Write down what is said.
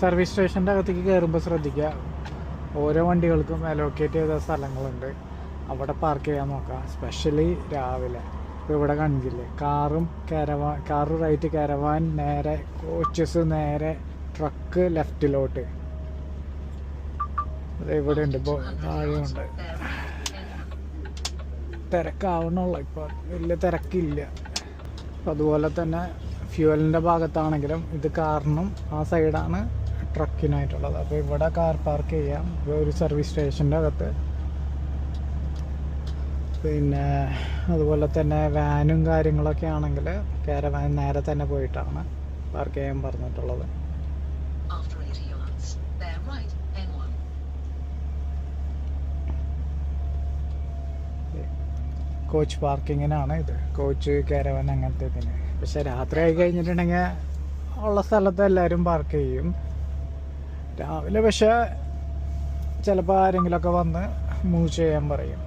Service സ്റ്റേഷൻ്റെ അകത്തേക്ക് കയറുമ്പോൾ ശ്രദ്ധിക്കുക, ഓരോ വണ്ടികൾക്കും അലോക്കേറ്റ് ചെയ്ത സ്ഥലങ്ങളുണ്ട്, അവിടെ പാർക്ക് ചെയ്യാൻ നോക്കുക. സ്പെഷ്യലി രാവിലെ. ഇപ്പോൾ ഇവിടെ കണ്ടില്ലേ, കാറ് റൈറ്റ്, കാരവാൻ നേരെ, കോച്ചസ് നേരെ, ട്രക്ക് ലെഫ്റ്റിലോട്ട്. അത് ഇവിടെ ഉണ്ട്, ഇപ്പോൾ താഴെയുണ്ട്. തിരക്കാവണുള്ളൂ, ഇപ്പോൾ വലിയ തിരക്കില്ല. അതുപോലെ തന്നെ ഫ്യൂവലിൻ്റെ ഭാഗത്താണെങ്കിലും ഇത് കാറിനും ആ സൈഡാണ് ട്രക്കിനായിട്ടുള്ളത്. അപ്പോൾ ഇവിടെ കാർ പാർക്ക് ചെയ്യാം ഒരു സർവീസ് സ്റ്റേഷൻ്റെ അകത്ത്. പിന്നെ അതുപോലെ തന്നെ വാനും കാര്യങ്ങളൊക്കെ ആണെങ്കിൽ കാരവാൻ നേരെ തന്നെ പോയിട്ടാണ് പാർക്ക് ചെയ്യാൻ പറഞ്ഞിട്ടുള്ളത്. കോച്ച് പാർക്കിങ്ങിനാണ് ഇത്, കോച്ച് കാരവാൻ അങ്ങനത്തെ ഇതിന്. പക്ഷെ രാത്രി ആയി കഴിഞ്ഞിട്ടുണ്ടെങ്കിൽ ഉള്ള സ്ഥലത്ത് എല്ലാവരും പാർക്ക് ചെയ്യും. രാവിലെ പക്ഷേ ചിലപ്പോൾ ആരെങ്കിലുമൊക്കെ വന്ന് മൂവ് ചെയ്യാൻ പറയും.